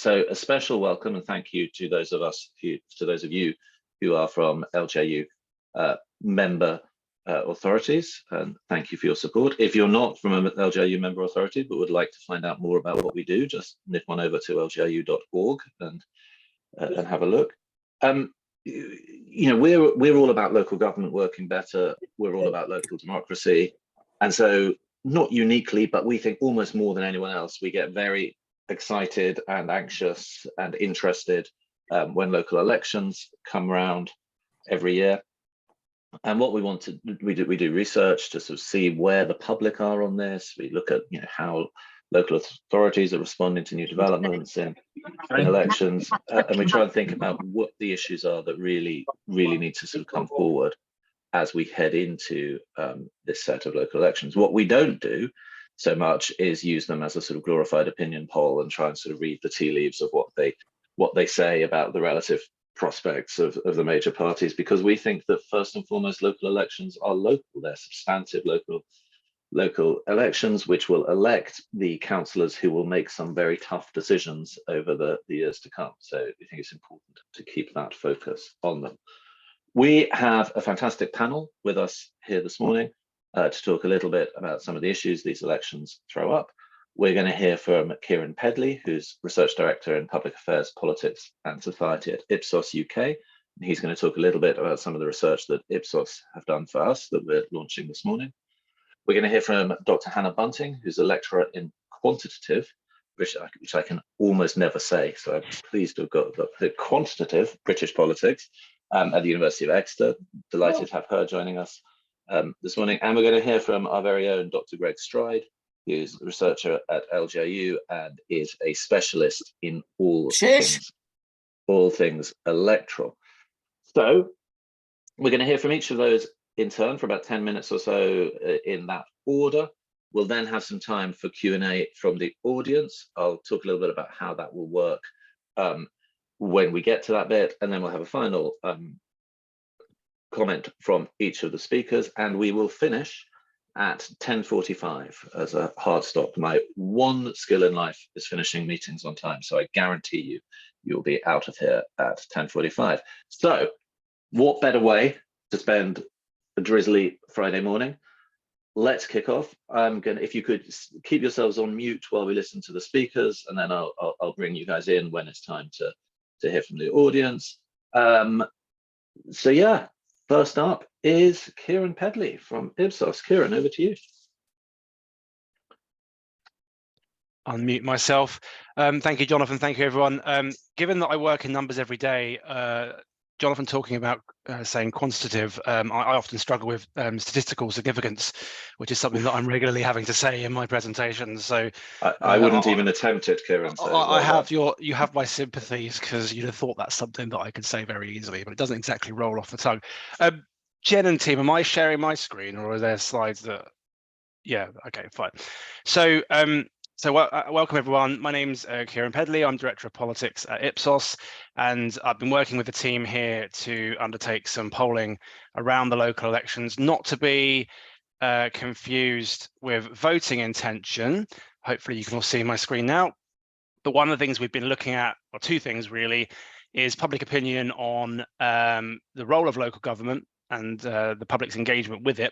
So a special welcome and thank you to those of you who are from LGIU member authorities, and thank you for your support. If you're not from an LGIU member authority but would like to find out more about what we do, just nip on over to lgiu.org and have a look. You know, we're all about local government working better. We're all about local democracy, and so not uniquely, but we think almost more than anyone else, we get very excited and anxious and interested when local elections come around every year. And what we want to we do research to sort of see where the public are on this. We look at, you know, how local authorities are responding to new developments in elections, and we try and think about what the issues are that really need to sort of come forward as we head into this set of local elections. What we don't do so much is use them as a sort of glorified opinion poll and try and sort of read the tea leaves of what they say about the relative prospects of the major parties, because we think that first and foremost local elections are local. They're substantive local elections which will elect the councillors who will make some very tough decisions over the years to come. So we think it's important to keep that focus on them. We have a fantastic panel with us here this morning to talk a little bit about some of the issues these elections throw up. We're going to hear from Kieran Pedley, who's Research Director in Public Affairs, Politics and Society at Ipsos UK. He's going to talk a little bit about some of the research that Ipsos have done for us that we're launching this morning. We're going to hear from Dr. Hannah Bunting, who's a lecturer in quantitative, which I can almost never say, so I'm pleased to have got the quantitative British politics at the University of Exeter. Delighted to have her joining us this morning. And we're going to hear from our very own Dr. Greg Stride, who's a researcher at LGIU and is a specialist in all things electoral. So we're going to hear from each of those in turn for about 10 minutes or so in that order. We'll then have some time for Q&A from the audience. I'll talk a little bit about how that will work when we get to that bit, and then we'll have a final comment from each of the speakers, and we will finish at 10:45 as a hard stop. My one skill in life is finishing meetings on time, so I guarantee you'll be out of here at 10:45. So what better way to spend a drizzly Friday morning? Let's kick off. If you could keep yourselves on mute while we listen to the speakers, and then I'll bring you guys in when it's time to hear from the audience. So yeah, first up is Kieran Pedley from Ipsos. Kieran, over to you. Unmute myself. Thank you, Jonathan. Thank you, everyone. Given that I work in numbers every day, Jonathan talking about saying quantitative, I often struggle with statistical significance, which is something that I'm regularly having to say in my presentations. So I wouldn't even attempt it, Kieran. So you have my sympathies, because you'd have thought that's something that I could say very easily, but it doesn't exactly roll off the tongue. Jen and team, am I sharing my screen, or are there slides that? Yeah, okay, fine. So welcome everyone. My name's Kieran Pedley. I'm Director of Politics at Ipsos, and I've been working with the team here to undertake some polling around the local elections, not to be confused with voting intention. Hopefully you can all see my screen now. But one of the things we've been looking at, or two things really, is public opinion on the role of local government and the public's engagement with it,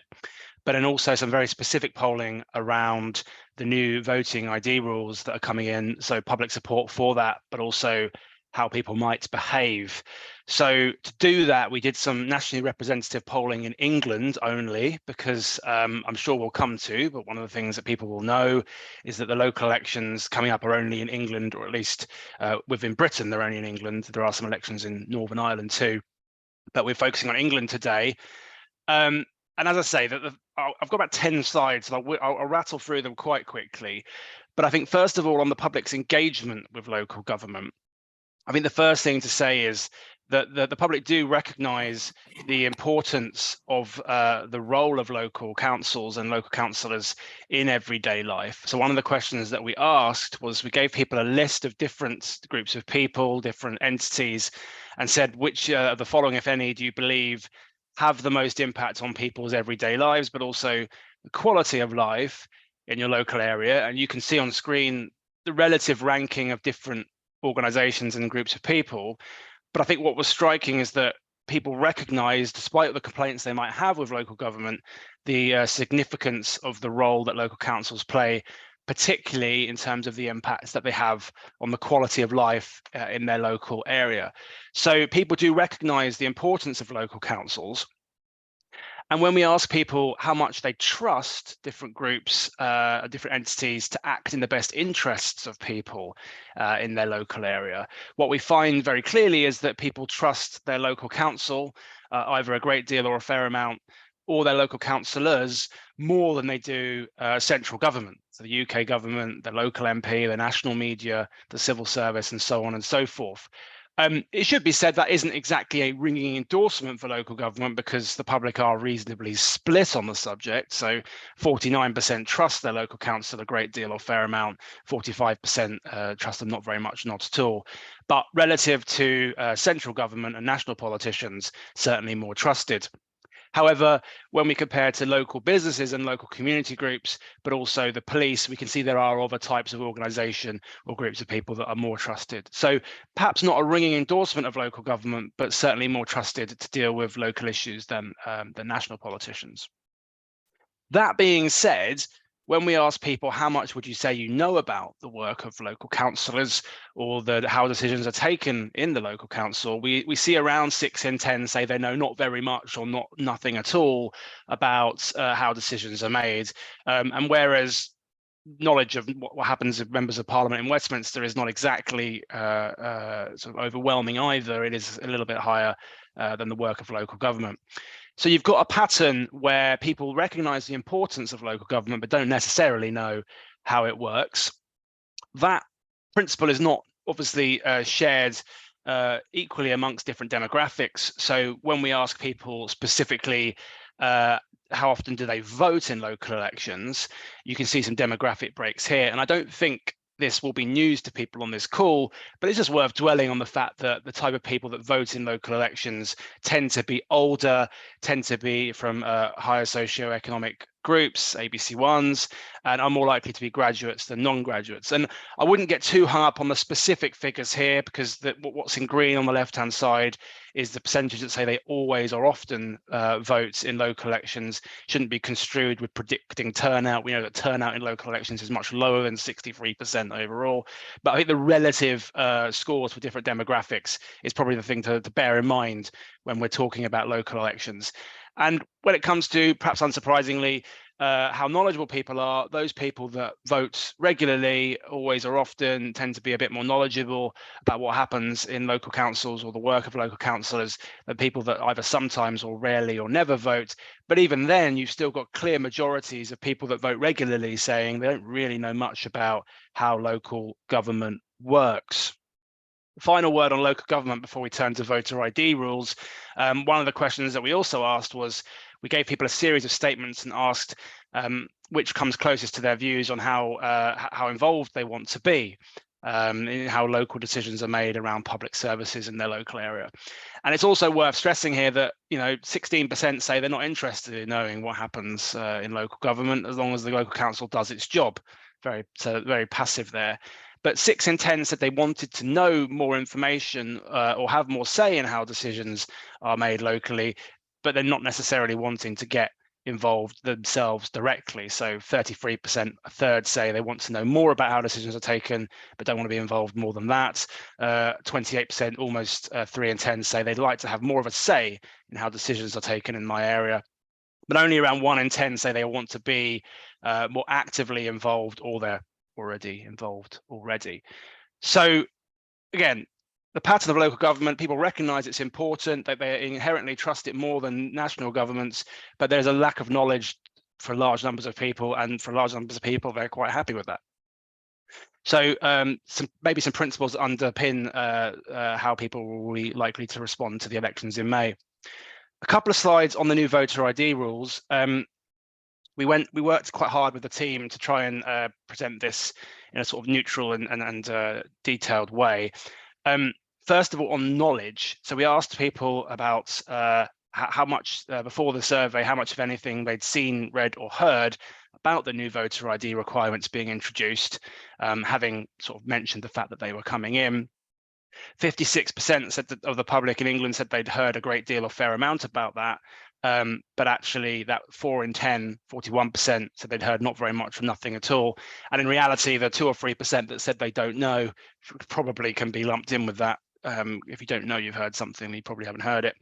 but then also some very specific polling around the new voting ID rules that are coming in, so public support for that, but also how people might behave. So to do that, we did some nationally representative polling in England only, because I'm sure we'll come to, but one of the things that people will know is that the local elections coming up are only in England, or at least within Britain, they're only in England. There are some elections in Northern Ireland too, but we're focusing on England today. And as I say, I've got about 10 slides, so I'll rattle through them quite quickly. But I think, first of all, on the public's engagement with local government, I think the first thing to say is that the public do recognise the importance of the role of local councils and local councillors in everyday life. So one of the questions that we asked was, we gave people a list of different groups of people, different entities, and said, which of the following, if any, do you believe have the most impact on people's everyday lives, but also the quality of life in your local area? And you can see on screen the relative ranking of different organisations and groups of people. But I think what was striking is that people recognise, despite the complaints they might have with local government, the significance of the role that local councils play, particularly in terms of the impacts that they have on the quality of life in their local area. So people do recognise the importance of local councils. And when we ask people how much they trust different groups, different entities to act in the best interests of people in their local area, what we find very clearly is that people trust their local council, either a great deal or a fair amount, or their local councillors more than they do central government. So the UK government, the local MP, the national media, the civil service, and so on and so forth. It should be said that isn't exactly a ringing endorsement for local government, because the public are reasonably split on the subject. So 49% trust their local council a great deal or fair amount, 45% trust them not very much, not at all. But relative to central government and national politicians, certainly more trusted. However, when we compare to local businesses and local community groups, but also the police, we can see there are other types of organisation or groups of people that are more trusted. So perhaps not a ringing endorsement of local government, but certainly more trusted to deal with local issues than the national politicians. That being said, when we ask people how much would you say you know about the work of local councillors or how decisions are taken in the local council, we see around 6 in 10 say they know not very much or nothing at all about how decisions are made. And whereas knowledge of what happens with members of parliament in Westminster is not exactly sort of overwhelming either, it is a little bit higher than the work of local government. So you've got a pattern where people recognise the importance of local government, but don't necessarily know how it works. That principle is not obviously shared equally amongst different demographics. So when we ask people specifically how often do they vote in local elections, you can see some demographic breaks here. And I don't think this will be news to people on this call, but it's just worth dwelling on the fact that the type of people that vote in local elections tend to be older, tend to be from higher socioeconomic groups, ABC1s, and are more likely to be graduates than non-graduates. And I wouldn't get too hung up on the specific figures here, because what's in green on the left-hand side is the percentage that say they always or often vote in local elections. Shouldn't be construed with predicting turnout. We know that turnout in local elections is much lower than 63% overall. But I think the relative scores for different demographics is probably the thing to bear in mind when we're talking about local elections. And when it comes to, perhaps unsurprisingly, how knowledgeable people are, those people that vote regularly, always or often, tend to be a bit more knowledgeable about what happens in local councils or the work of local councillors than people that either sometimes or rarely or never vote. But even then, you've still got clear majorities of people that vote regularly saying they don't really know much about how local government works. Final word on local government before we turn to voter ID rules. One of the questions that we also asked was, we gave people a series of statements and asked which comes closest to their views on how involved they want to be in how local decisions are made around public services in their local area. And it's also worth stressing here that 16% say they're not interested in knowing what happens in local government as long as the local council does its job. Very passive there. But 6 in 10 said they wanted to know more information or have more say in how decisions are made locally, but they're not necessarily wanting to get involved themselves directly. So 33%, a third, say they want to know more about how decisions are taken, but don't want to be involved more than that. 28%, almost 3 in 10, say they'd like to have more of a say in how decisions are taken in my area. But only around 1 in 10 say they want to be more actively involved, or they're already involved already. So again, the pattern of local government, people recognise it's important, that they inherently trust it more than national governments, but there's a lack of knowledge for large numbers of people, and for large numbers of people, they're quite happy with that. So maybe some principles that underpin how people will be likely to respond to the elections in May. A couple of slides on the new voter ID rules. We worked quite hard with the team to try and present this in a sort of neutral and detailed way. First of all, on knowledge. So we asked people about how much, before the survey, how much of anything they'd seen, read or heard about the new voter ID requirements being introduced, having sort of mentioned the fact that they were coming in. 56% said that of the public in England said they'd heard a great deal or fair amount about that. But actually that 4 in 10, 41% said they'd heard not very much or nothing at all. And in reality, the 2 or 3% that said they don't know probably can be lumped in with that. If you don't know you've heard something, you probably haven't heard it.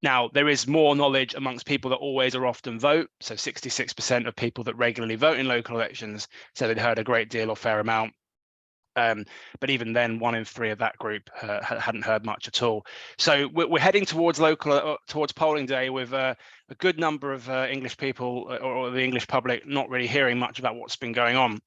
Now, there is more knowledge amongst people that always or often vote. So 66% of people that regularly vote in local elections said they'd heard a great deal or fair amount. But even then, 1 in 3 of that group hadn't heard much at all. So we're heading towards towards polling day with a good number of English people or the English public not really hearing much about what's been going on.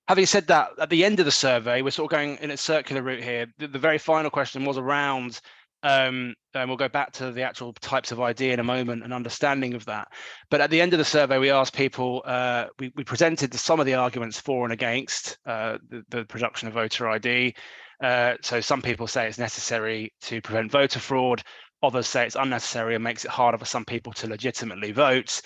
Having said that, at the end of the survey, we're sort of going in a circular route here. The very final question was around, and we'll go back to the actual types of ID in a moment and understanding of that. But at the end of the survey, we asked people, we presented some of the arguments for and against the production of voter ID. So some people say it's necessary to prevent voter fraud. Others say it's unnecessary and makes it harder for some people to legitimately vote.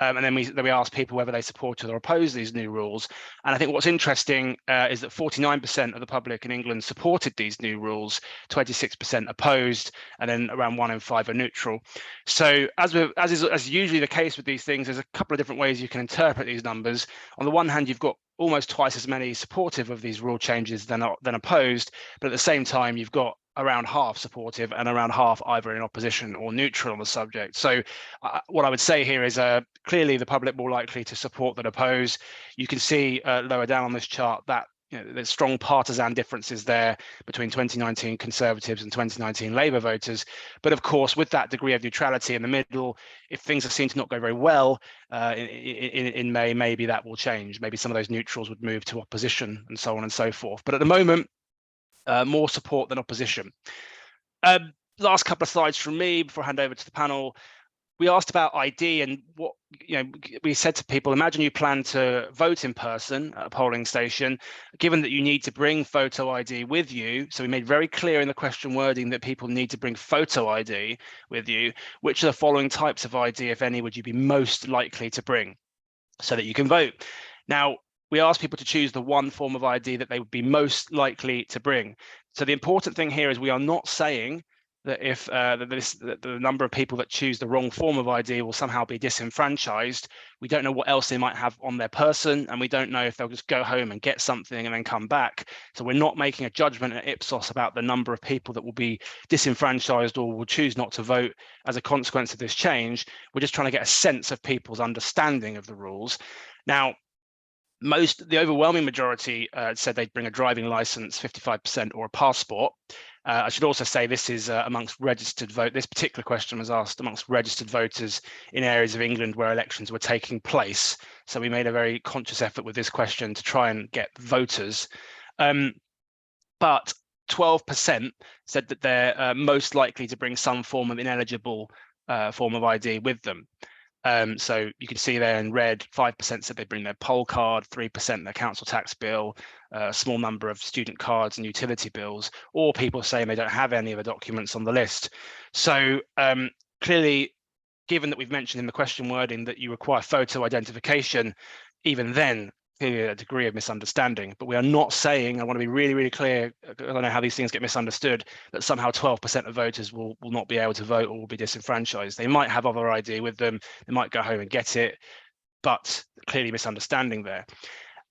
And then we asked people whether they supported or opposed these new rules. And I think what's interesting is that 49% of the public in England supported these new rules, 26% opposed, and then around 1 in 5 are neutral. So as is usually the case with these things, there's a couple of different ways you can interpret these numbers. On the one hand, you've got almost twice as many supportive of these rule changes than opposed, but at the same time, you've got around half supportive and around half either in opposition or neutral on the subject. So what I would say here is clearly the public more likely to support than oppose. You can see lower down on this chart that there's strong partisan differences there between 2019 Conservatives and 2019 Labour voters. But of course, with that degree of neutrality in the middle, if things seem to not go very well in May, maybe that will change. Maybe some of those neutrals would move to opposition and so on and so forth. But at the moment, more support than opposition. Last couple of slides from me before I hand over to the panel. We asked about ID and what, we said to people, imagine you plan to vote in person at a polling station, given that you need to bring photo ID with you. So we made very clear in the question wording that people need to bring photo ID with you. Which of the following types of ID, if any, would you be most likely to bring so that you can vote? Now, we asked people to choose the one form of ID that they would be most likely to bring. So the important thing here is we are not saying that if the number of people that choose the wrong form of ID will somehow be disenfranchised. We don't know what else they might have on their person, and we don't know if they'll just go home and get something and then come back. So we're not making a judgment at Ipsos about the number of people that will be disenfranchised or will choose not to vote as a consequence of this change. We're just trying to get a sense of people's understanding of the rules. Now, the overwhelming majority said they'd bring a driving license, 55%, or a passport. I should also say this is amongst registered vote. This particular question was asked amongst registered voters in areas of England where elections were taking place. So we made a very conscious effort with this question to try and get voters. But 12% said that they're most likely to bring some form of ineligible form of ID with them. So you can see there in red, 5% said they bring their poll card, 3% their council tax bill, a small number of student cards and utility bills, or people saying they don't have any of the documents on the list. So clearly, given that we've mentioned in the question wording that you require photo identification, even then, clearly a degree of misunderstanding. But we are not saying, I want to be really, really clear, I don't know how these things get misunderstood, that somehow 12% of voters will not be able to vote or will be disenfranchised. They might have other ID with them, they might go home and get it, but clearly misunderstanding there.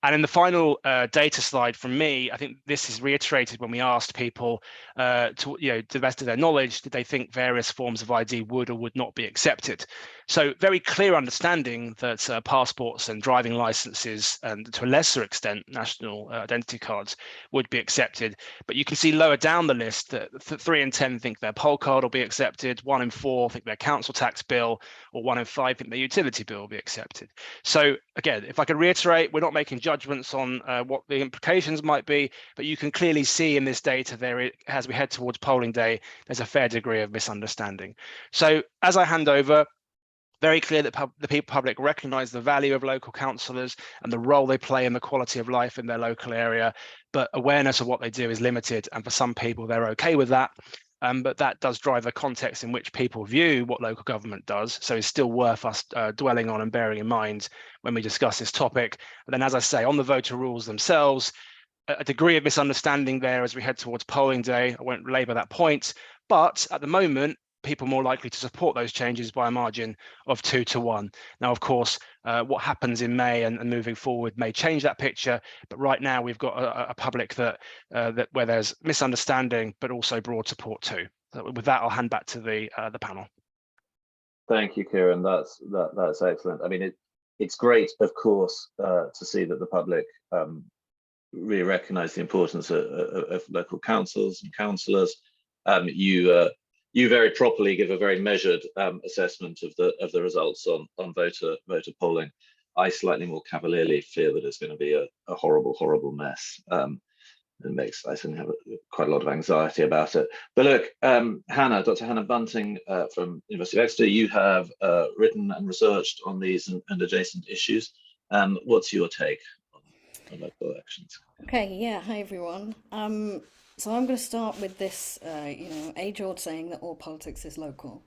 And in the final data slide from me, I think this is reiterated when we asked people to the best of their knowledge, did they think various forms of ID would or would not be accepted? So very clear understanding that passports and driving licenses, and to a lesser extent, national identity cards would be accepted. But you can see lower down the list that 3 in 10 think their poll card will be accepted, 1 in 4 think their council tax bill, or 1 in 5 think their utility bill will be accepted. So again, if I could reiterate, we're not making judgments on what the implications might be, but you can clearly see in this data there, as we head towards polling day, there's a fair degree of misunderstanding. So as I hand over, very clear that the public recognise the value of local councillors and the role they play in the quality of life in their local area, but awareness of what they do is limited, and for some people they're okay with that. But that does drive the context in which people view what local government does. So it's still worth us dwelling on and bearing in mind when we discuss this topic. But then, as I say, on the voter rules themselves, a degree of misunderstanding there as we head towards polling day. I won't labour that point, but at the moment, people more likely to support those changes by a margin of 2-1. Now, of course, what happens in May and moving forward may change that picture, but right now we've got a public that where there's misunderstanding, but also broad support too. So with that, I'll hand back to the panel. Thank you, Kieran. That's excellent. I mean, it's great, of course, to see that the public really recognise the importance of local councils and councillors. You very properly give a very measured assessment of the results on voter polling. I slightly more cavalierly fear that it's going to be a horrible mess. I certainly have quite a lot of anxiety about it. But look, Dr. Hannah Bunting from University of Exeter, you have written and researched on these and adjacent issues. What's your take on local elections? Okay, yeah, hi everyone. So I'm going to start with this, age-old saying that all politics is local.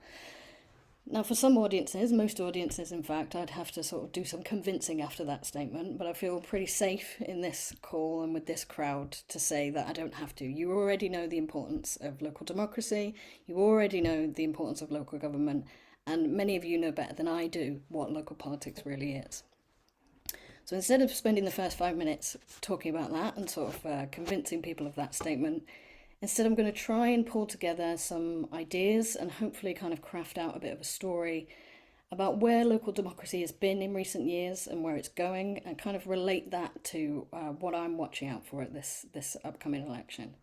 Now, for some audiences, most audiences, in fact, I'd have to sort of do some convincing after that statement, but I feel pretty safe in this call and with this crowd to say that I don't have to. You already know the importance of local democracy, you already know the importance of local government, and many of you know better than I do what local politics really is. So instead of spending the first 5 minutes talking about that and sort of convincing people of that statement, instead I'm going to try and pull together some ideas and hopefully kind of craft out a bit of a story about where local democracy has been in recent years and where it's going, and kind of relate that to what I'm watching out for at this upcoming election.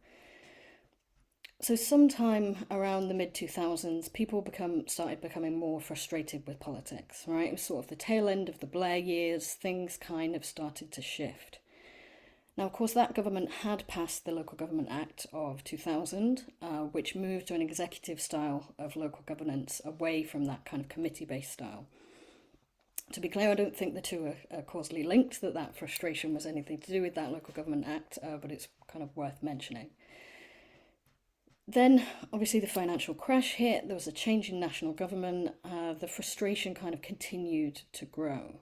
So sometime around the mid-2000s, people started becoming more frustrated with politics, right? It was sort of the tail end of the Blair years, things kind of started to shift. Now, of course, that government had passed the Local Government Act of 2000, which moved to an executive style of local governance away from that kind of committee-based style. To be clear, I don't think the two are causally linked, that frustration was anything to do with that Local Government Act, but it's kind of worth mentioning. Then, obviously, the financial crash hit, there was a change in national government, the frustration kind of continued to grow.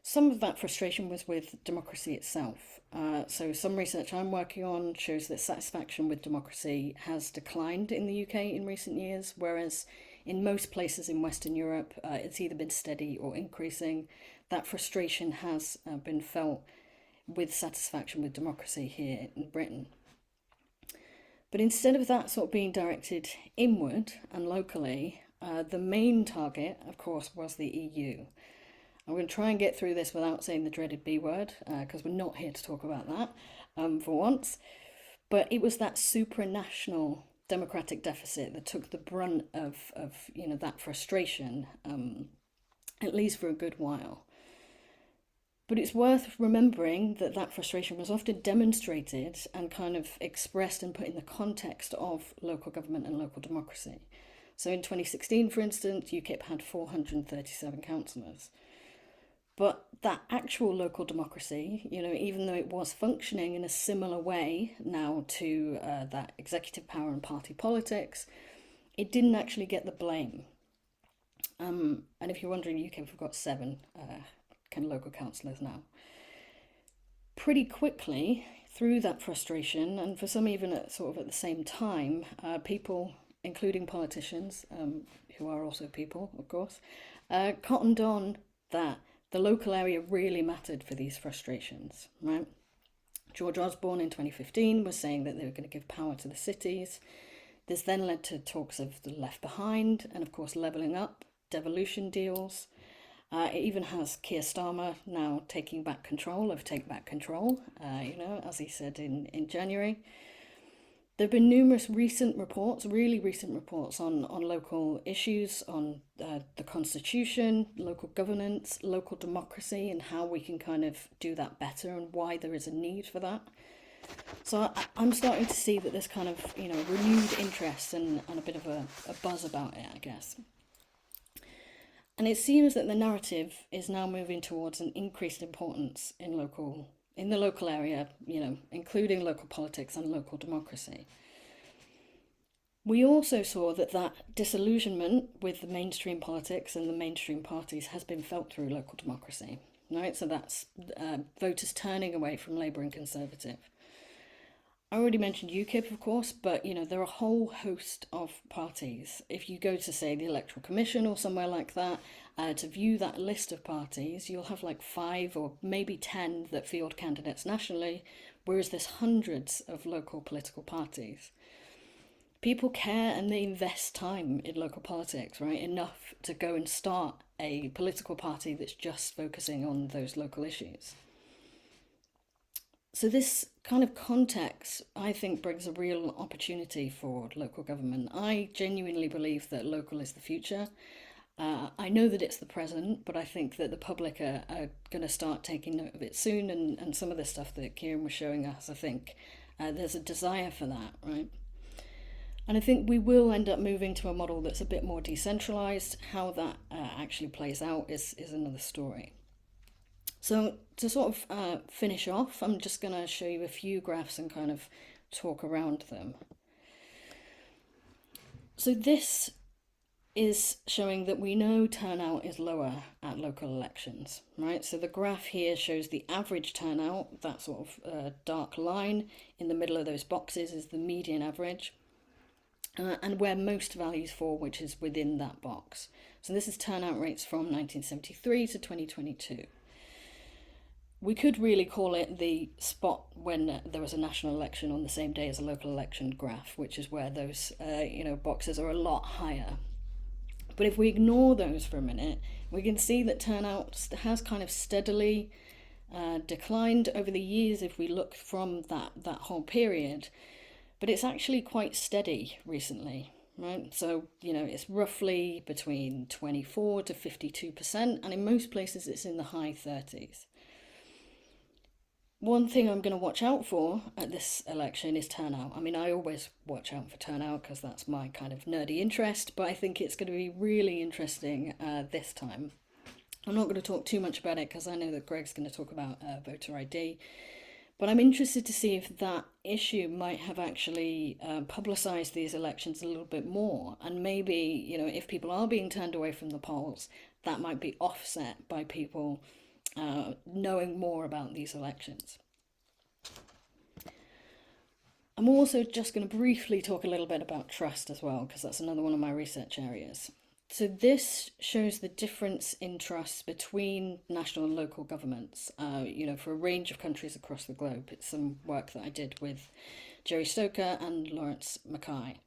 Some of that frustration was with democracy itself. So some research I'm working on shows that satisfaction with democracy has declined in the UK in recent years, whereas in most places in Western Europe, it's either been steady or increasing. That frustration has been felt with satisfaction with democracy here in Britain. But instead of that sort of being directed inward and locally, the main target, of course, was the EU. I'm going to try and get through this without saying the dreaded B word, because we're not here to talk about that for once. But it was that supranational democratic deficit that took the brunt of that frustration, at least for a good while. But it's worth remembering that that frustration was often demonstrated and kind of expressed and put in the context of local government and local democracy. So in 2016, for instance, UKIP had 437 councillors. But that actual local democracy, even though it was functioning in a similar way now to that executive power and party politics, it didn't actually get the blame. And if you're wondering, UKIP have got 7 local councillors now. Pretty quickly, through that frustration, and for some even at the same time, people, including politicians, who are also people, of course, cottoned on that the local area really mattered for these frustrations, right? George Osborne in 2015 was saying that they were going to give power to the cities. This then led to talks of the left behind and, of course, levelling up, devolution deals. It even has Keir Starmer now taking back control of Take Back Control, as he said in January. There have been numerous really recent reports on local issues, on the constitution, local governance, local democracy, and how we can kind of do that better and why there is a need for that. So I'm starting to see that there's kind of, renewed interest and a bit of a buzz about it, I guess. And it seems that the narrative is now moving towards an increased importance in the local area, including local politics and local democracy. We also saw that disillusionment with the mainstream politics and the mainstream parties has been felt through local democracy, right? So that's voters turning away from Labour and Conservative. I already mentioned UKIP, of course, but there are a whole host of parties. If you go to, say, the Electoral Commission or somewhere like that, to view that list of parties, you'll have like 5 or maybe 10 that field candidates nationally, whereas there's hundreds of local political parties. People care and they invest time in local politics, right? Enough to go and start a political party that's just focusing on those local issues. So this kind of context, I think, brings a real opportunity for local government. I genuinely believe that local is the future. I know that it's the present, but I think that the public are going to start taking note of it soon. And some of the stuff that Kieran was showing us, I think there's a desire for that, right? And I think we will end up moving to a model that's a bit more decentralized. How that actually plays out is another story. So to sort of finish off, I'm just going to show you a few graphs and kind of talk around them. So this is showing that we know turnout is lower at local elections, right? So the graph here shows the average turnout, that sort of dark line in the middle of those boxes is the median average, and where most values fall, which is within that box. So this is turnout rates from 1973 to 2022. We could really call it the spot when there was a national election on the same day as a local election graph, which is where those boxes are a lot higher. But if we ignore those for a minute, we can see that turnout has kind of steadily declined over the years if we look from that whole period. But it's actually quite steady recently, right? So, it's roughly between 24 to 52%, and in most places it's in the high 30s. One thing I'm going to watch out for at this election is turnout. I mean, I always watch out for turnout because that's my kind of nerdy interest, but I think it's going to be really interesting this time. I'm not going to talk too much about it because I know that Greg's going to talk about voter ID, but I'm interested to see if that issue might have actually publicised these elections a little bit more, and maybe, if people are being turned away from the polls, that might be offset by people knowing more about these elections. I'm also just going to briefly talk a little bit about trust as well, because that's another one of my research areas. So this shows the difference in trust between national and local governments, for a range of countries across the globe. It's some work that I did with Jerry Stoker and Lawrence Mackay.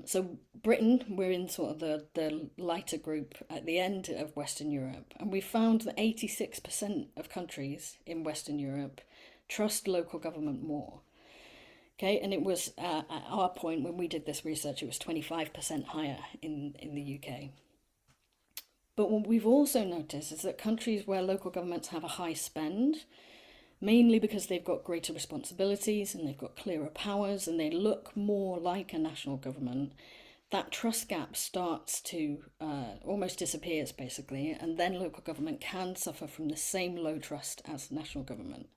So Britain, we're in sort of the lighter group at the end of Western Europe, and we found that 86% of countries in Western Europe trust local government more. Okay, and it was at our point when we did this research, it was 25% higher in the UK. But what we've also noticed is that countries where local governments have a high spend, mainly because they've got greater responsibilities and they've got clearer powers and they look more like a national government, that trust gap starts to almost disappears basically, and then local government can suffer from the same low trust as national government.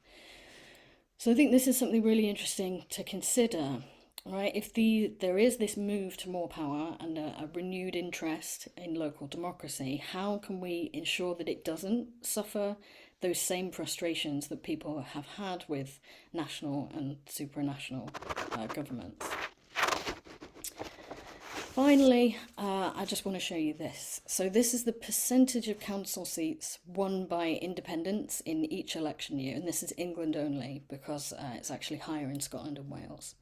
So I think this is something really interesting to consider, right? If there is this move to more power and a renewed interest in local democracy, how can we ensure that it doesn't suffer those same frustrations that people have had with national and supranational governments? Finally, I just want to show you this. So this is the percentage of council seats won by independents in each election year, and this is England only because it's actually higher in Scotland and Wales.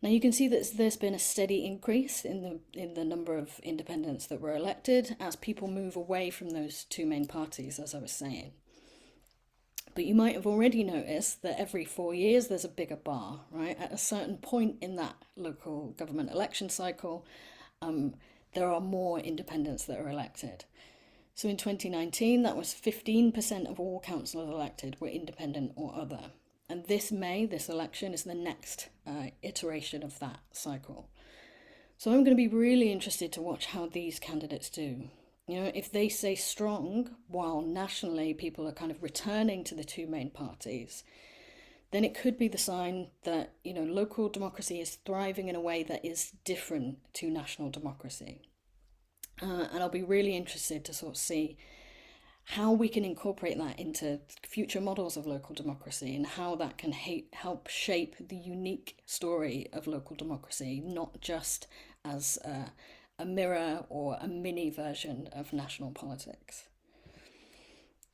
Now you can see that there's been a steady increase in the number of independents that were elected as people move away from those two main parties, as I was saying. But you might have already noticed that every 4 years there's a bigger bar, right? At a certain point in that local government election cycle, there are more independents that are elected. So in 2019, that was 15% of all councillors elected were independent or other. And this election is the next iteration of that cycle. So I'm going to be really interested to watch how these candidates do. If they stay strong while nationally people are kind of returning to the two main parties, then it could be the sign that, local democracy is thriving in a way that is different to national democracy. And I'll be really interested to sort of see how we can incorporate that into future models of local democracy and how that can help shape the unique story of local democracy, not just as a mirror or a mini version of national politics.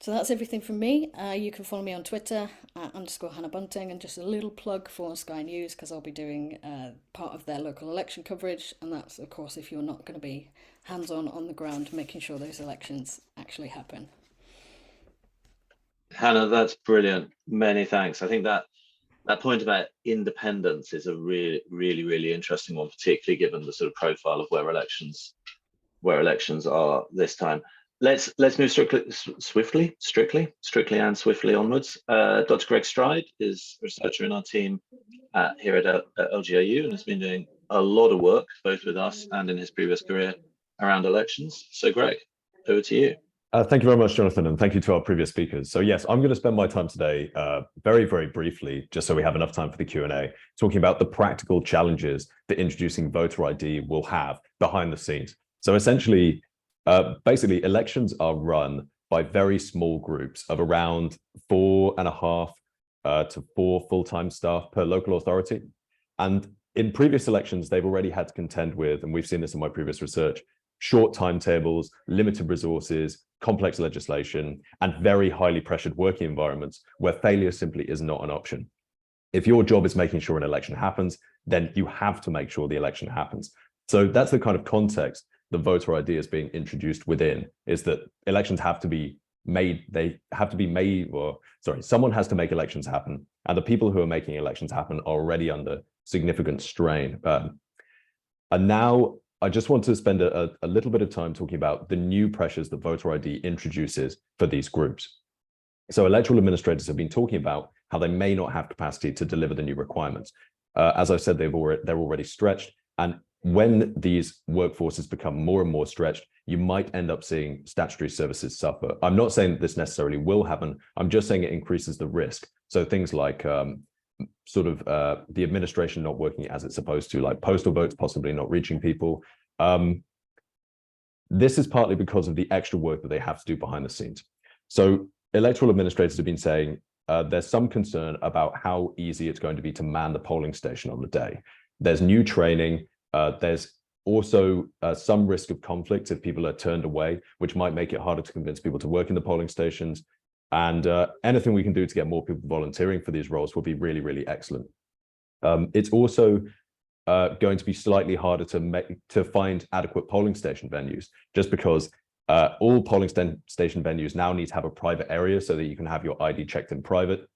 So that's everything from me. You can follow me on Twitter at _Hannah Bunting, and just a little plug for Sky News, because I'll be doing part of their local election coverage, and that's of course if you're not going to be hands-on the ground making sure those elections actually happen. Hannah, that's brilliant. Many thanks. I think that point about independence is a really interesting one, particularly given the sort of profile of where elections are this time. Let's move strictly and swiftly onwards. Dr. Greg Stride is a researcher in our team here at LGIU and has been doing a lot of work both with us and in his previous career around elections. So Greg, over to you. Thank you very much, Jonathan, and thank you to our previous speakers. So yes, I'm going to spend my time today very briefly, just so we have enough time for the Q&A, talking about the practical challenges that introducing voter ID will have behind the scenes. So essentially, basically, elections are run by very small groups of around 4.5 to 4 full-time staff per local authority. And in previous elections, they've already had to contend with, and we've seen this in my previous research, short timetables, limited resources, complex legislation, and very highly pressured working environments where failure simply is not an option. If your job is making sure an election happens, then you have to make sure the election happens. So that's the kind of context the voter ID is being introduced within, is that elections have to be made, someone has to make elections happen, and the people who are making elections happen are already under significant strain. And now I just want to spend a little bit of time talking about the new pressures that voter ID introduces for these groups. So electoral administrators have been talking about how they may not have capacity to deliver the new requirements. As I said, they're already stretched. And when these workforces become more and more stretched, you might end up seeing statutory services suffer. I'm not saying that this necessarily will happen. I'm just saying it increases the risk. So things like the administration not working as it's supposed to, like postal votes possibly not reaching people. This is partly because of the extra work that they have to do behind the scenes. So electoral administrators have been saying there's some concern about how easy it's going to be to man the polling station on the day. There's new training. There's also some risk of conflict if people are turned away, which might make it harder to convince people to work in the polling stations. And anything we can do to get more people volunteering for these roles will be really excellent. It's also going to be slightly harder to find adequate polling station venues, just because all polling station venues now need to have a private area so that you can have your ID checked in private.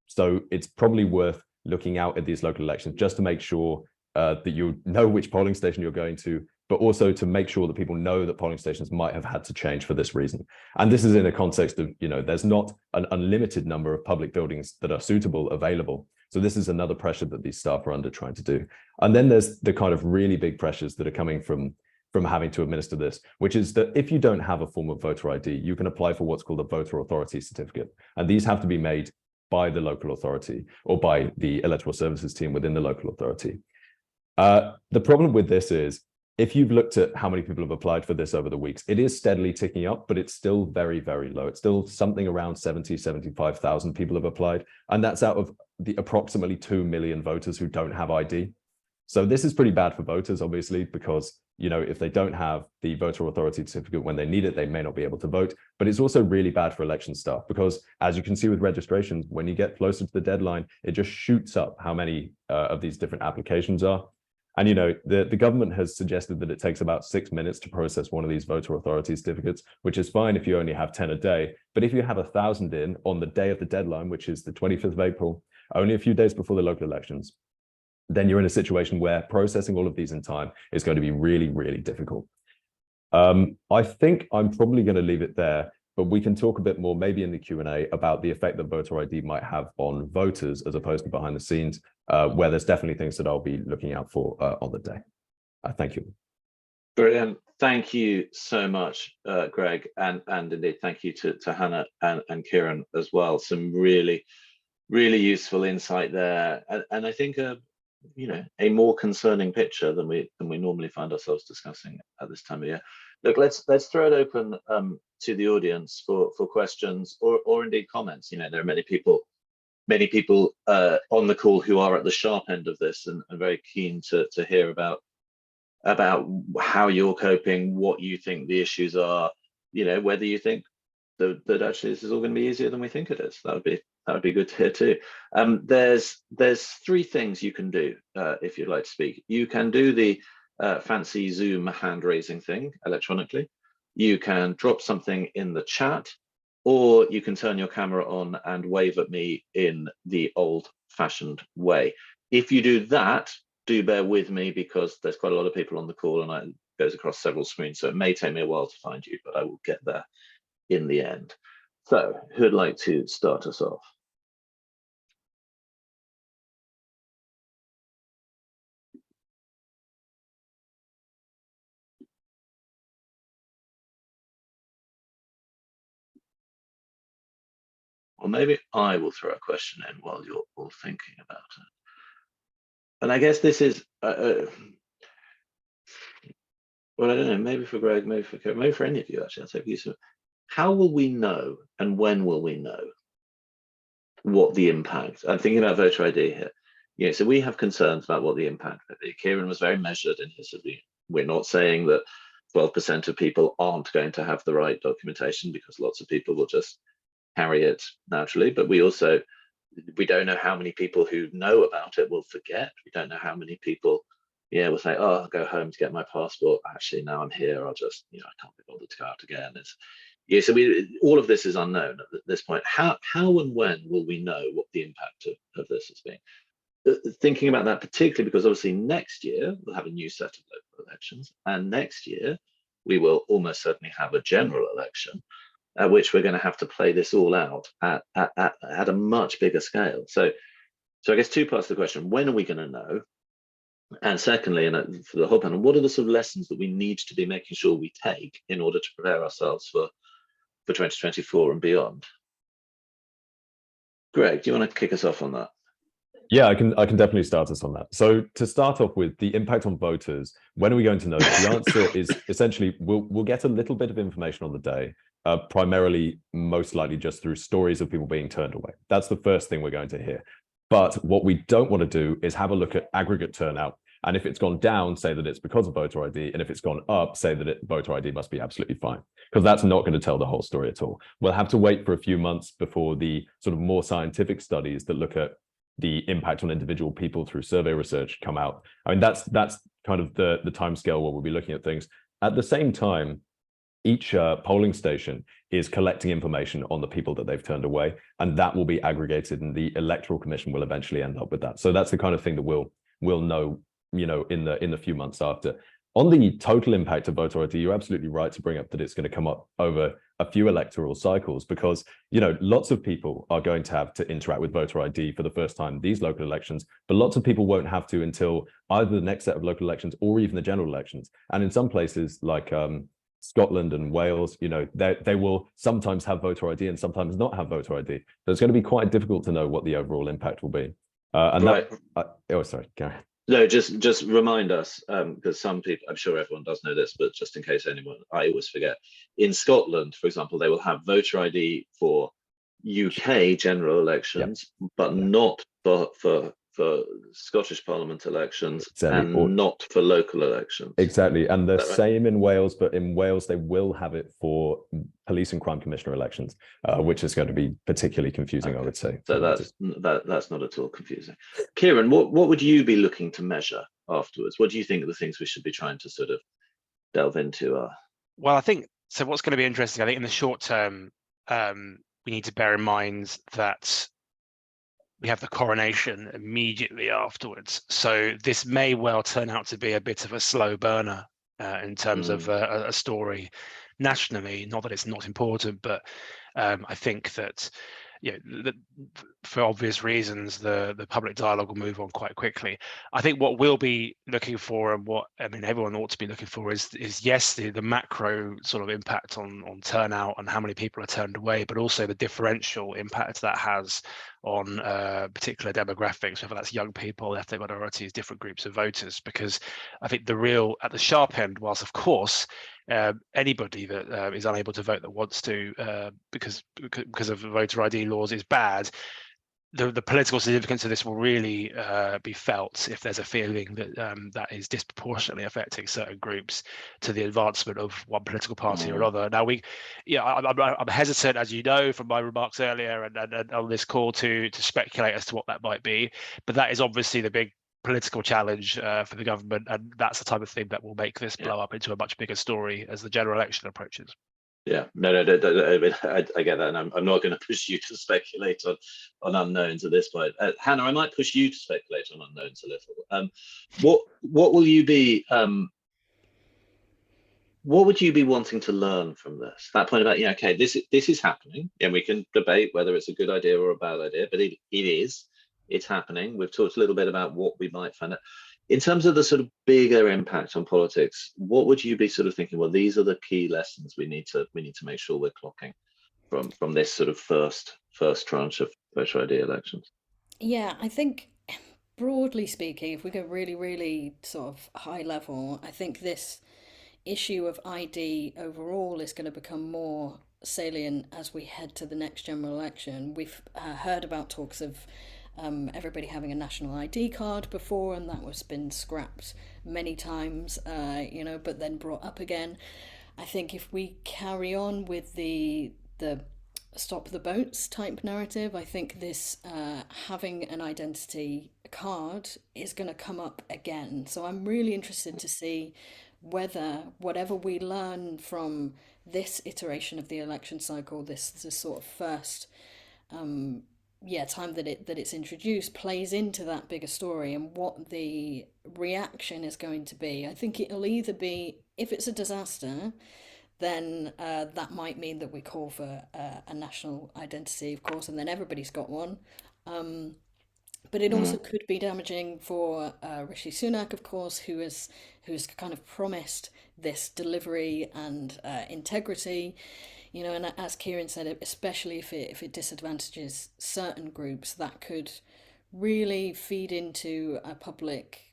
So it's probably worth looking out at these local elections just to make sure that you know which polling station you're going to, but also to make sure that people know that polling stations might have had to change for this reason. And this is in a context of, there's not an unlimited number of public buildings that are suitable available. So this is another pressure that these staff are under trying to do. And then there's the kind of really big pressures that are coming from having to administer this, which is that if you don't have a form of voter ID, you can apply for what's called a voter authority certificate. And these have to be made by the local authority or by the electoral services team within the local authority. The problem with this is, if you've looked at how many people have applied for this over the weeks, it is steadily ticking up, but it's still very low. It's still something around 75,000 people have applied. And that's out of the approximately 2 million voters who don't have ID. So this is pretty bad for voters, obviously, because, if they don't have the voter authority certificate when they need it, they may not be able to vote. But it's also really bad for election staff because, as you can see with registrations, when you get closer to the deadline, it just shoots up how many of these different applications are. And, the government has suggested that it takes about 6 minutes to process one of these voter authority certificates, which is fine if you only have 10 a day. But if you have 1,000 in on the day of the deadline, which is the 25th of April, only a few days before the local elections, then you're in a situation where processing all of these in time is going to be really difficult. I think I'm probably going to leave it there, but we can talk a bit more maybe in the Q&A about the effect that voter ID might have on voters as opposed to behind the scenes, where there's definitely things that I'll be looking out for on the day. Thank you. Brilliant. Thank you so much, Greg, and indeed thank you to Hannah and Kieran as well. Some really useful insight there, and I think a more concerning picture than we normally find ourselves discussing at this time of year. Look, let's throw it open to the audience for questions or indeed comments. There are many people on the call who are at the sharp end of this and very keen to hear about how you're coping, what you think the issues are, whether you think that actually this is all going to be easier than we think it is. That would be good to hear too. There's three things you can do if you'd like to speak. You can do the fancy Zoom hand raising thing electronically. You can drop something in the chat, or you can turn your camera on and wave at me in the old-fashioned way. If you do that, do bear with me, because there's quite a lot of people on the call and it goes across several screens, so it may take me a while to find you, but I will get there in the end. So who'd like to start us off? Or maybe I will throw a question in while you're all thinking about it. And I guess this is, well, I don't know, maybe for Greg, maybe for Karen, maybe for any of you, actually, I'll take you. So how will we know, and when will we know what the impact? I'm thinking about voter ID here. So we have concerns about what the impact will be. Kieran was very measured in his review. We're not saying that 12% of people aren't going to have the right documentation, because lots of people will just carry it naturally, but we don't know how many people who know about it will forget. We don't know how many people will say, oh, I'll go home to get my passport, actually now I'm here, I'll just I can't be bothered to go out again. So all of this is unknown at this point. How and when will we know what the impact of this has been? Thinking about that particularly because obviously next year we'll have a new set of local elections, and next year we will almost certainly have a general election, at which we're going to have to play this all out at a much bigger scale. So I guess two parts of the question: when are we going to know? And secondly, and for the whole panel, what are the sort of lessons that we need to be making sure we take in order to prepare ourselves for 2024 and beyond? Greg, do you want to kick us off on that? Yeah, I can definitely start us on that. So to start off with the impact on voters, when are we going to know? The answer is essentially we'll get a little bit of information on the day. Primarily, most likely just through stories of people being turned away. That's the first thing we're going to hear. But what we don't want to do is have a look at aggregate turnout. And if it's gone down, say that it's because of voter ID. And if it's gone up, say that voter ID must be absolutely fine. Because that's not going to tell the whole story at all. We'll have to wait for a few months before the sort of more scientific studies that look at the impact on individual people through survey research come out. I mean, that's kind of the timescale where we'll be looking at things. At the same time, each polling station is collecting information on the people that they've turned away, and that will be aggregated, and the Electoral Commission will eventually end up with that. So that's the kind of thing that we'll know, in the few months after. On the total impact of voter ID, you're absolutely right to bring up that it's going to come up over a few electoral cycles, because lots of people are going to have to interact with voter ID for the first time these local elections, but lots of people won't have to until either the next set of local elections or even the general elections. And in some places like Scotland and Wales, they will sometimes have voter ID and sometimes not have voter ID. So it's going to be quite difficult to know what the overall impact will be. And right. Oh, sorry, go ahead. No, just remind us, because some people, I'm sure everyone does know this, but just in case anyone, I always forget. In Scotland, for example, they will have voter ID for UK general elections, but not for Scottish Parliament elections, and not for local elections. Exactly, and the same in Wales, but in Wales they will have it for Police and Crime Commissioner elections, which is going to be particularly confusing, I would say. So that's not at all confusing. Kieran, what would you be looking to measure afterwards? What do you think are the things we should be trying to sort of delve into? Well, I think so. What's going to be interesting, I think, in the short term, we need to bear in mind that we have the coronation immediately afterwards. So this may well turn out to be a bit of a slow burner in terms of a story nationally. Not that it's not important, but I think that for obvious reasons, the public dialogue will move on quite quickly. I think what we'll be looking for, and what everyone ought to be looking for, is yes, the macro sort of impact on turnout and how many people are turned away, but also the differential impact that has on particular demographics, whether that's young people, ethnic minorities, different groups of voters. Because I think the real, at the sharp end, whilst of course anybody that is unable to vote that wants to because of voter ID laws is bad. The political significance of this will really be felt if there's a feeling that that is disproportionately affecting certain groups to the advancement of one political party or another. Now, I'm hesitant, as you know from my remarks earlier and on this call, to speculate as to what that might be, but that is obviously the big political challenge for the government, and that's the type of thing that will make this blow up into a much bigger story as the general election approaches. Yeah, no, I get that, and I'm not going to push you to speculate on unknowns at this point. Hannah, I might push you to speculate on unknowns a little. What will you be? What would you be wanting to learn from this? That point about, okay, this is happening, and we can debate whether it's a good idea or a bad idea, but it's happening. We've talked a little bit about what we might find out. In terms of the sort of bigger impact on politics, what would you be sort of thinking? Well, these are the key lessons we need to make sure we're clocking from this sort of first tranche of voter ID elections. Yeah, I think broadly speaking, if we go really, really sort of high level, I think this issue of ID overall is going to become more salient as we head to the next general election. We've heard about talks of everybody having a national ID card before, and that was been scrapped many times, but then brought up again. I think if we carry on with the stop the boats type narrative, I think this having an identity card is going to come up again. So I'm really interested to see whether whatever we learn from this iteration of the election cycle, this sort of first time that it's introduced, plays into that bigger story and what the reaction is going to be. I think it'll either be, if it's a disaster, then that might mean that we call for a national identity, of course, and then everybody's got one. But it also could be damaging for Rishi Sunak, of course, who's kind of promised this delivery and integrity. And as Kieran said, especially if it disadvantages certain groups, that could really feed into a public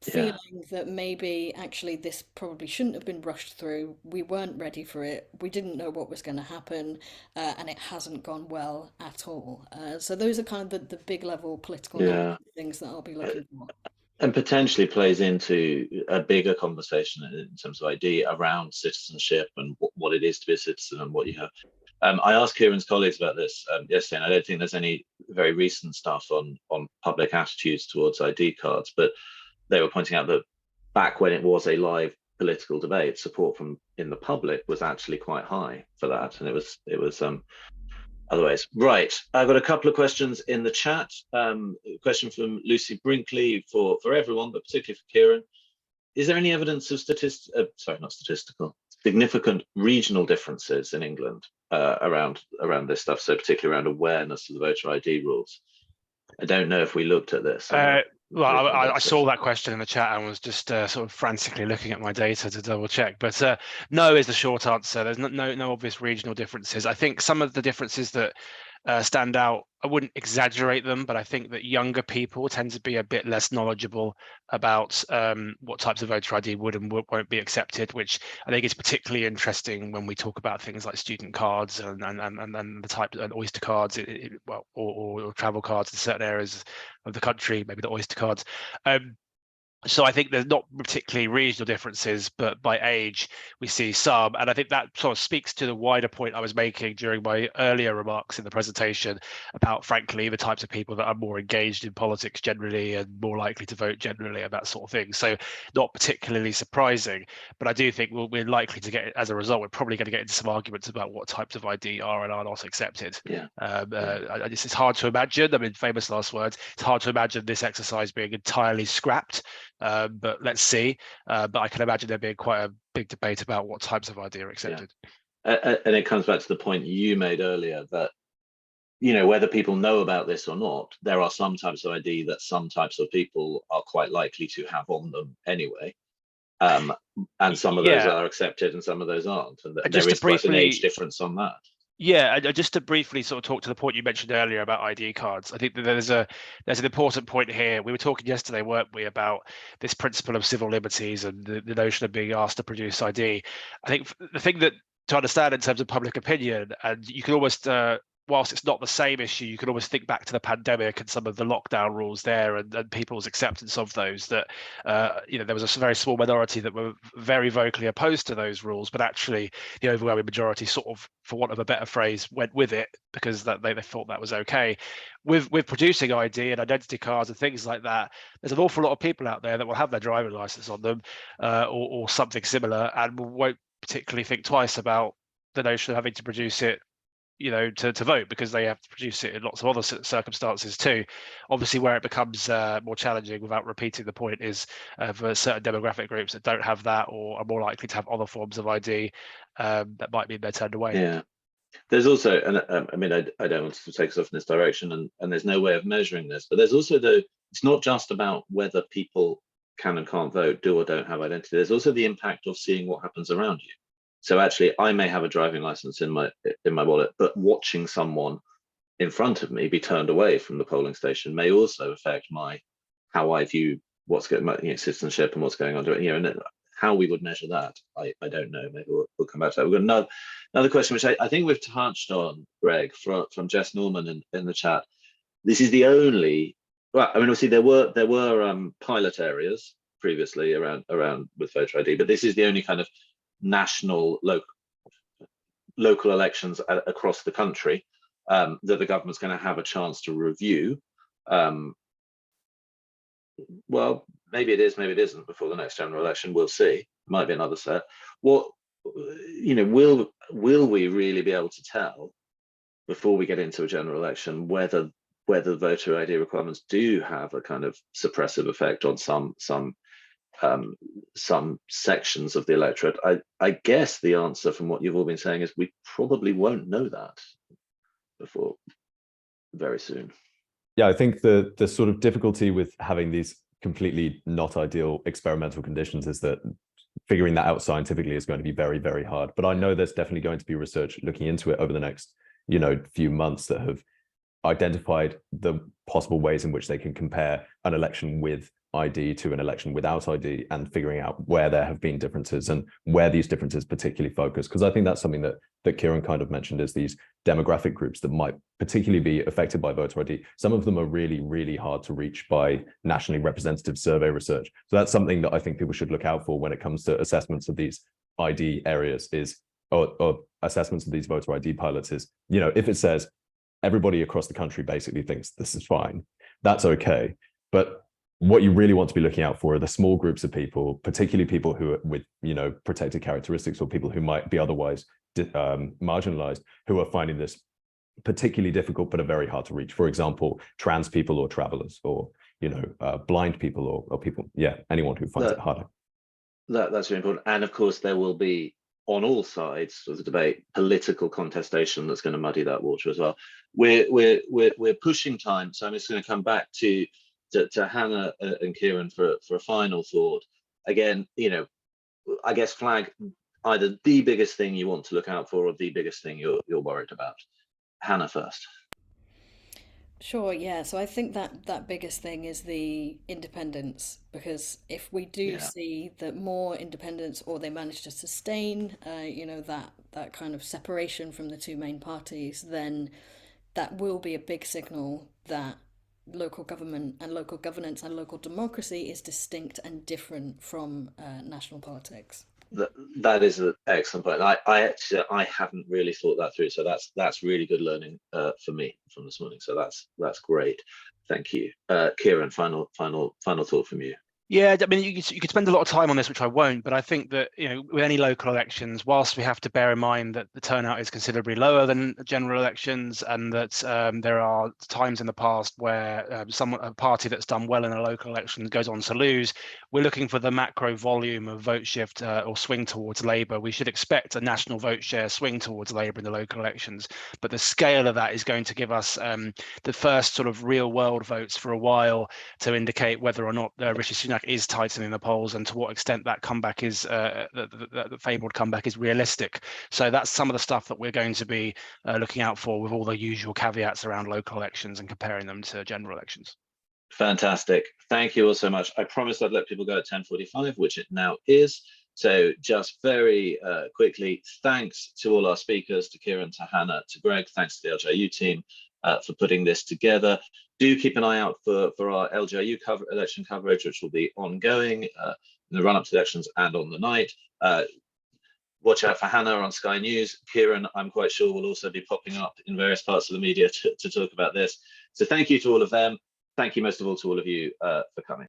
feeling that maybe actually this probably shouldn't have been rushed through. We weren't ready for it. We didn't know what was going to happen, and it hasn't gone well at all. So those are kind of the big level political things that I'll be looking for. And potentially plays into a bigger conversation in terms of ID around citizenship and what it is to be a citizen and what you have. I asked Kieran's colleagues about this yesterday, and I don't think there's any very recent stuff on public attitudes towards ID cards, but they were pointing out that back when it was a live political debate, support from in the public was actually quite high for that, and it was otherwise. Right, I've got a couple of questions in the chat. A question from Lucy Brinkley for everyone, but particularly for Kieran. Is there any evidence of significant regional differences in England around this stuff? So particularly around awareness of the voter ID rules. I don't know if we looked at this. Well, I saw that question in the chat and was just sort of frantically looking at my data to double check. But no is the short answer. There's no obvious regional differences. I think some of the differences that stand out, I wouldn't exaggerate them, but I think that younger people tend to be a bit less knowledgeable about what types of voter ID would and won't be accepted, which I think is particularly interesting when we talk about things like student cards and the type of Oyster cards, or travel cards in certain areas of the country, maybe the Oyster cards. So I think there's not particularly regional differences, but by age we see some, and I think that sort of speaks to the wider point I was making during my earlier remarks in the presentation about, frankly, the types of people that are more engaged in politics generally and more likely to vote generally and that sort of thing. So not particularly surprising, but I do think we're likely to get, as a result, we're probably going to get into some arguments about what types of ID are and are not accepted. It's hard to imagine, I mean, famous last words, it's hard to imagine this exercise being entirely scrapped. But let's see. But I can imagine there being quite a big debate about what types of ID are accepted. And it comes back to the point you made earlier that, whether people know about this or not, there are some types of ID that some types of people are quite likely to have on them anyway. And some of those are accepted and some of those aren't. And there is quite an age difference on that. Yeah, just to briefly sort of talk to the point you mentioned earlier about ID cards. I think that there's an important point here. We were talking yesterday, weren't we, about this principle of civil liberties and the notion of being asked to produce ID. I think the thing that to understand in terms of public opinion, and you can almost whilst it's not the same issue, you can always think back to the pandemic and some of the lockdown rules there and people's acceptance of those, that there was a very small minority that were very vocally opposed to those rules, but actually the overwhelming majority sort of, for want of a better phrase, went with it because that they thought that was okay. With producing ID and identity cards and things like that, there's an awful lot of people out there that will have their driving license on them or something similar and won't particularly think twice about the notion of having to produce it to vote, because they have to produce it in lots of other circumstances too. Obviously, where it becomes more challenging, without repeating the point, is for certain demographic groups that don't have that or are more likely to have other forms of ID that might mean they're turned away. Yeah, there's also, and I mean, I don't want to take us off in this direction, and there's no way of measuring this, but there's also it's not just about whether people can and can't vote, do or don't have identity. There's also the impact of seeing what happens around you. So actually, I may have a driving license in my wallet, but watching someone in front of me be turned away from the polling station may also affect how I view what's going, citizenship and what's going on. And how we would measure that, I don't know. Maybe we'll come back to that. We've got another question, which I think we've touched on, Greg, from Jess Norman in the chat. This is the only. Well, I mean, obviously there were pilot areas previously around with voter ID, but this is the only kind of national local elections across the country that the government's going to have a chance to review. Well, maybe it is, maybe it isn't before the next general election. We'll see. Might be another set. Will we really be able to tell before we get into a general election whether voter ID requirements do have a kind of suppressive effect on some sections of the electorate? I guess the answer from what you've all been saying is we probably won't know that before very soon. Yeah, I think the sort of difficulty with having these completely not ideal experimental conditions is that figuring that out scientifically is going to be very, very hard. But I know there's definitely going to be research looking into it over the next, few months that have identified the possible ways in which they can compare an election with ID to an election without ID, and figuring out where there have been differences and where these differences particularly focus. Because I think that's something that Kieran kind of mentioned, is these demographic groups that might particularly be affected by voter ID. Some of them are really, really hard to reach by nationally representative survey research. So that's something that I think people should look out for when it comes to assessments of these ID areas, or assessments of these voter ID pilots is, if it says everybody across the country basically thinks this is fine, that's okay. But what you really want to be looking out for are the small groups of people, particularly people who are with, protected characteristics, or people who might be otherwise marginalized, who are finding this particularly difficult but are very hard to reach. For example, trans people or travelers, or, blind people or people, anyone who finds it harder. That's really important. And of course, there will be, on all sides of the debate, political contestation that's going to muddy that water as well. We're pushing time, so I'm just going to come back to Hannah and Kieran for a final thought. Again, I guess flag either the biggest thing you want to look out for or the biggest thing you're worried about. Hannah first. Sure, yeah. So I think that biggest thing is the independence, because if we do see that more independents, or they manage to sustain, that kind of separation from the two main parties, then that will be a big signal that local government and local governance and local democracy is distinct and different from national politics. That is an excellent point. I haven't really thought that through, so that's really good learning for me from this morning. So that's great. Thank you, Kieran. Final thought from you. Yeah, I mean, you could spend a lot of time on this, which I won't, but I think that, with any local elections, whilst we have to bear in mind that the turnout is considerably lower than general elections, and that there are times in the past where a party that's done well in a local election goes on to lose, we're looking for the macro volume of vote shift or swing towards Labour. We should expect a national vote share swing towards Labour in the local elections, but the scale of that is going to give us the first sort of real world votes for a while to indicate whether or not Rishi Sunak Sunak is tightening the polls and to what extent that comeback is, the fabled comeback is realistic. So that's some of the stuff that we're going to be looking out for, with all the usual caveats around local elections and comparing them to general elections. Fantastic. Thank you all so much. I promised I'd let people go at 10:45, which it now is. So just very quickly, thanks to all our speakers, to Kieran, to Hannah, to Greg. Thanks to the LGIU team for putting this together. Do keep an eye out for our LGIU election coverage, which will be ongoing in the run-up to elections and on the night. Watch out for Hannah on Sky News. Kieran, I'm quite sure, will also be popping up in various parts of the media to talk about this. So thank you to all of them. Thank you most of all to all of you for coming.